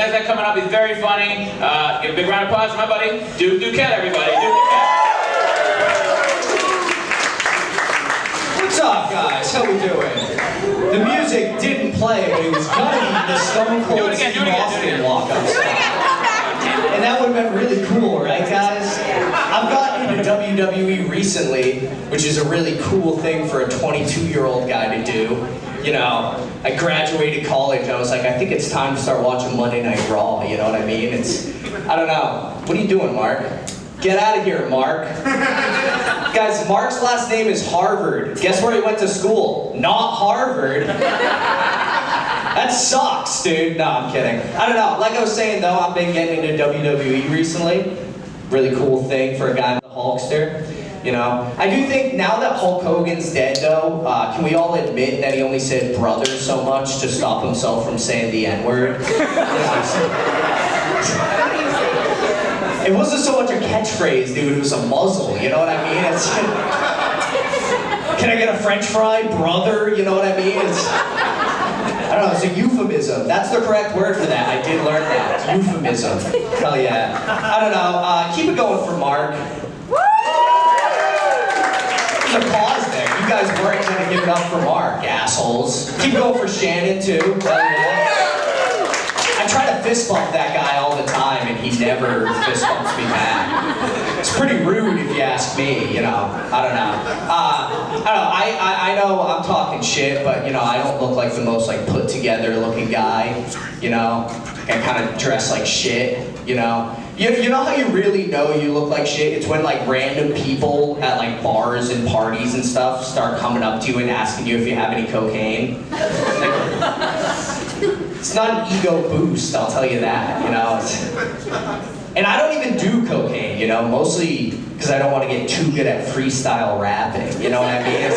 has that coming up. He's very funny. Give a big round of applause to my buddy, Duquette, everybody. Duquette. What's up, guys? How we doing? The music didn't play, but it was gonna be the Stone Cold Steve Austin walk-up song. And that would have been really cool, right, guys? I've gotten into WWE recently, which is a really cool thing for a 22-year-old guy to do. You know, I graduated college, I was like, I think it's time to start watching Monday Night Raw, you know what I mean? I don't know. What are you doing, Mark? Get out of here, Mark. Guys, Mark's last name is Harvard. Guess where he went to school? Not Harvard. That sucks, dude. No, I'm kidding. I don't know. Like I was saying, though, I've been getting into WWE recently. Really cool thing for a guy with a Hulkster. You know, I do think now that Hulk Hogan's dead, though, can we all admit that he only said brother so much to stop himself from saying the N-word? It wasn't so much a catchphrase, dude. It was a muzzle. You know what I mean? Can I get a French fry, brother? You know what I mean? I don't know, it's a euphemism. That's the correct word for that. I did learn that. It's euphemism. Hell yeah. I don't know. Keep it going for Mark. There's a pause there. You guys weren't going to give it up for Mark, assholes. Keep it going for Shannon, too. Hell yeah. I try to fist bump that guy all the time, and he never fist bumps me back. It's pretty rude if you ask me, you know. I don't know. I know I'm talking shit, but, you know, I don't look like the most, like, put-together looking guy, you know. I kind of dress like shit, you know. You know how you really know you look like shit? It's when, like, random people at, like, bars and parties and stuff start coming up to you and asking you if you have any cocaine. It's not an ego boost, I'll tell you that, you know. And I don't even do cocaine, you know, mostly because I don't want to get too good at freestyle rapping, you know what I mean?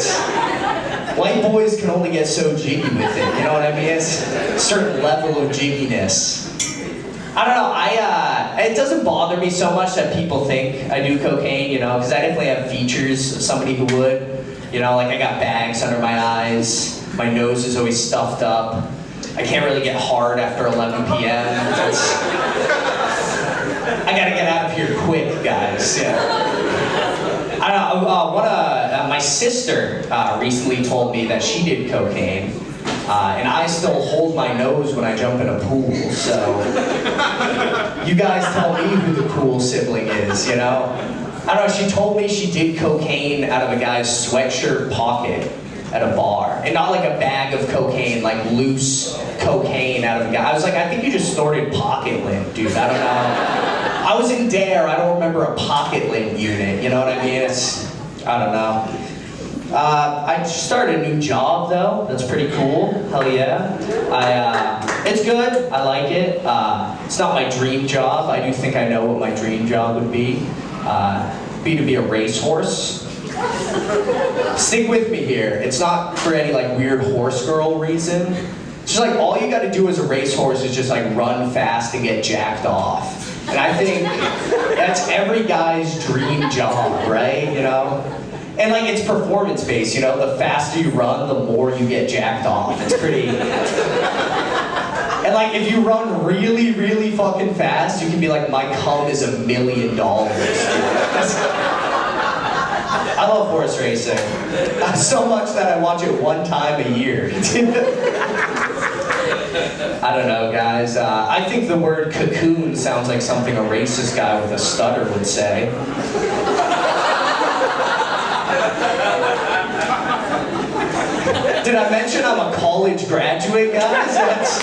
White boys can only get so jiggy with it, you know what I mean? It's a certain level of jigginess. I don't know, it doesn't bother me so much that people think I do cocaine, you know, because I definitely have features of somebody who would. You know, like I got bags under my eyes, my nose is always stuffed up, I can't really get hard after 11 p.m. I gotta get out of here quick, guys, yeah. I don't know, my sister recently told me that she did cocaine. And I still hold my nose when I jump in a pool, so you guys tell me who the cool sibling is, you know? I don't know, she told me she did cocaine out of a guy's sweatshirt pocket at a bar. And not like a bag of cocaine, like loose cocaine out of a guy. I was like, I think you just snorted pocket lint, dude, I don't know. I was in DARE, I don't remember a pocket lint unit, you know what I mean? I don't know. I started a new job though, that's pretty cool, hell yeah. It's good, I like it. It's not my dream job, I do think I know what my dream job would be. To be a racehorse. Stick with me here, it's not for any like weird horse girl reason. It's just like all you gotta do as a racehorse is just like run fast and get jacked off. And I think that's every guy's dream job, right, you know? And like it's performance-based, you know, the faster you run, the more you get jacked off. It's pretty... And like if you run really, really fucking fast, you can be like, my cum is $1 million. I love horse racing. So much that I watch it one time a year. I don't know, guys. I think the word cocoon sounds like something a racist guy with a stutter would say. Did I mention I'm a college graduate, guys? That's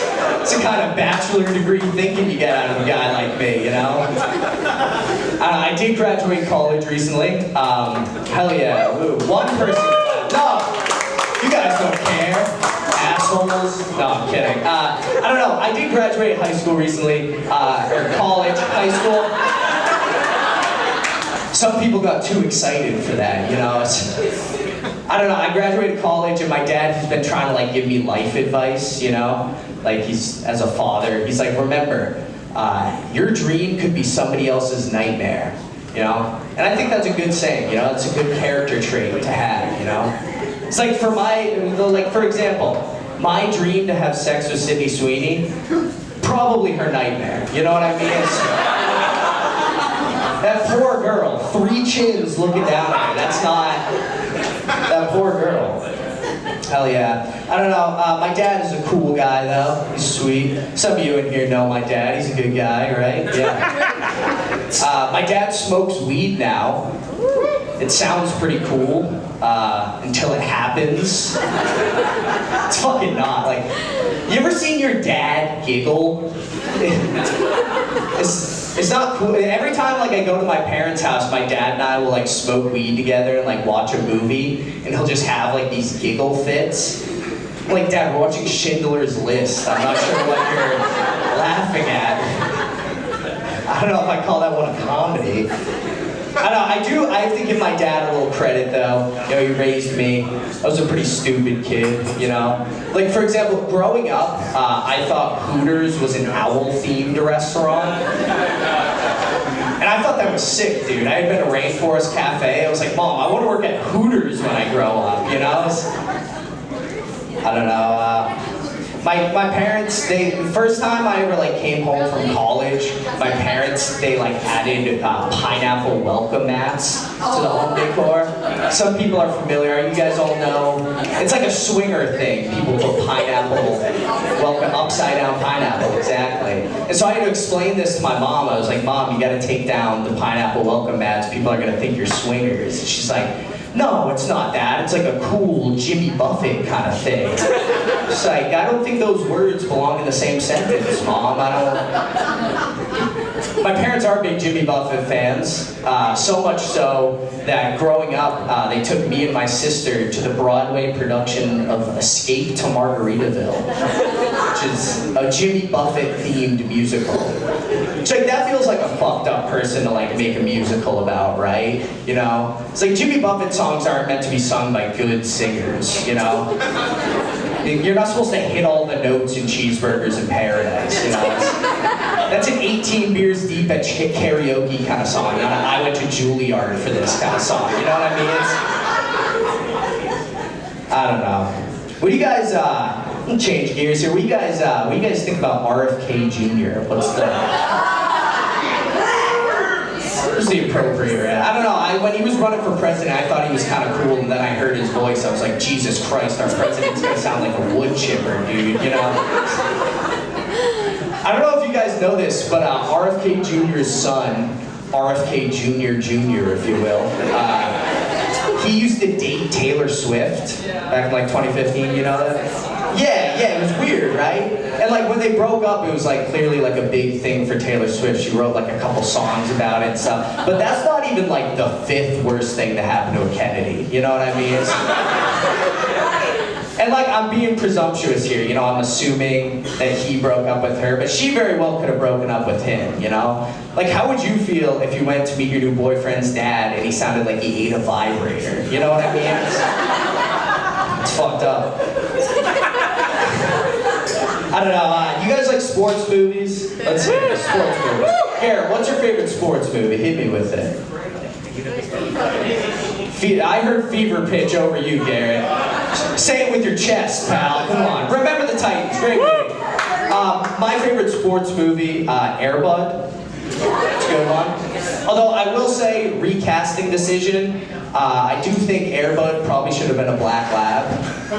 the kind of bachelor degree thinking you get out of a guy like me, you know? I did graduate college recently. Hell yeah. Ooh, one person. No! You guys don't care. Assholes. No, I'm kidding. I don't know. I did graduate high school recently. Or college, high school. Some people got too excited for that, you know? I don't know, I graduated college and my dad has been trying to like give me life advice, you know? Like as a father, he's like, remember, your dream could be somebody else's nightmare, you know? And I think that's a good saying, you know? It's a good character trait to have, you know? It's like for example, my dream to have sex with Sydney Sweeney probably her nightmare. You know what I mean? That poor girl, 3 chins looking down at her. That's not, that poor girl. Hell yeah. I don't know, my dad is a cool guy though. He's sweet. Some of you in here know my dad. He's a good guy, right? Yeah. My dad smokes weed now. It sounds pretty cool until it happens. It's fucking not. Like, you ever seen your dad giggle? It's not cool. Every time like I go to my parents' house, my dad and I will like smoke weed together and like watch a movie, and he'll just have like these giggle fits. I'm like, Dad, we're watching Schindler's List. I'm not sure what you're laughing at. I don't know if I call that one a comedy. I don't know, I have to give my dad a little credit though. You know, he raised me. I was a pretty stupid kid, you know? Like, for example, growing up, I thought Hooters was an owl-themed restaurant. And I thought that was sick, dude. I had been to Rainforest Cafe. I was like, Mom, I want to work at Hooters when I grow up, you know? I don't know, my parents, the first time I ever like came home from college, my parents, they like added pineapple welcome mats to the home decor. Some people are familiar, you guys all know. It's like a swinger thing. People put pineapple, welcome, upside down pineapple, exactly. And so I had to explain this to my mom. I was like, Mom, you gotta take down the pineapple welcome mats. People are gonna think you're swingers. And she's like, no, it's not that. It's like a cool Jimmy Buffett kind of thing. It's like, I don't think those words belong in the same sentence, Mom. I don't. My parents are big Jimmy Buffett fans, so much so that growing up, they took me and my sister to the Broadway production of Escape to Margaritaville, which is a Jimmy Buffett-themed musical. It's like, that feels like a fucked up person to like make a musical about, right? You know? It's like Jimmy Buffett songs aren't meant to be sung by good singers, you know? You're not supposed to hit all the notes in Cheeseburgers in Paradise, you know? That's an 18 beers deep at karaoke kind of song, not an I went to Juilliard for this kind of song, you know what I mean? I don't know. What do you guys, change gears here, what do you guys think about RFK Jr.? What's the appropriate? I don't know, when he was running for president, I thought he was kind of cool, and then I heard his voice, I was like, Jesus Christ, our president's gonna sound like a wood chipper, dude, you know? I don't know if you guys know this, but RFK Jr.'s son, RFK Jr., if you will, he used to date Taylor Swift back in like 2015, you know that? Yeah, it was weird, right? And like when they broke up, it was like clearly like a big thing for Taylor Swift. She wrote like a couple songs about it and stuff. But that's not even like the 5th worst thing to happen to a Kennedy. You know what I mean? And like, I'm being presumptuous here, you know, I'm assuming that he broke up with her, but she very well could have broken up with him, you know? Like, how would you feel if you went to meet your new boyfriend's dad and he sounded like he ate a vibrator? You know what I mean? It's fucked up. I don't know, you guys like sports movies? Let's hear it, sports movies. Garrett, what's your favorite sports movie? Hit me with it. I heard Fever Pitch over you, Garrett. Say it with your chest, pal. Come on. Remember the Titans. Great movie. My favorite sports movie, Air Bud. It's a good one. Although I will say, recasting decision, I do think Air Bud probably should have been a black lab.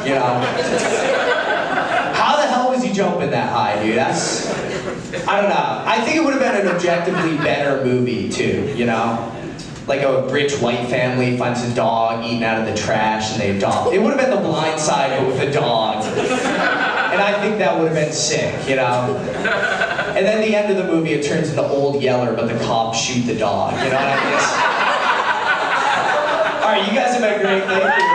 You know? How the hell was he jumping that high, dude? I don't know. I think it would have been an objectively better movie, too, you know? Like a rich white family finds a dog eaten out of the trash and they adopt. It would have been The Blind Side, but with a dog. And I think that would have been sick, you know? And then the end of the movie, it turns into Old Yeller, but the cops shoot the dog, you know what I mean? All right, you guys have been great, thank you.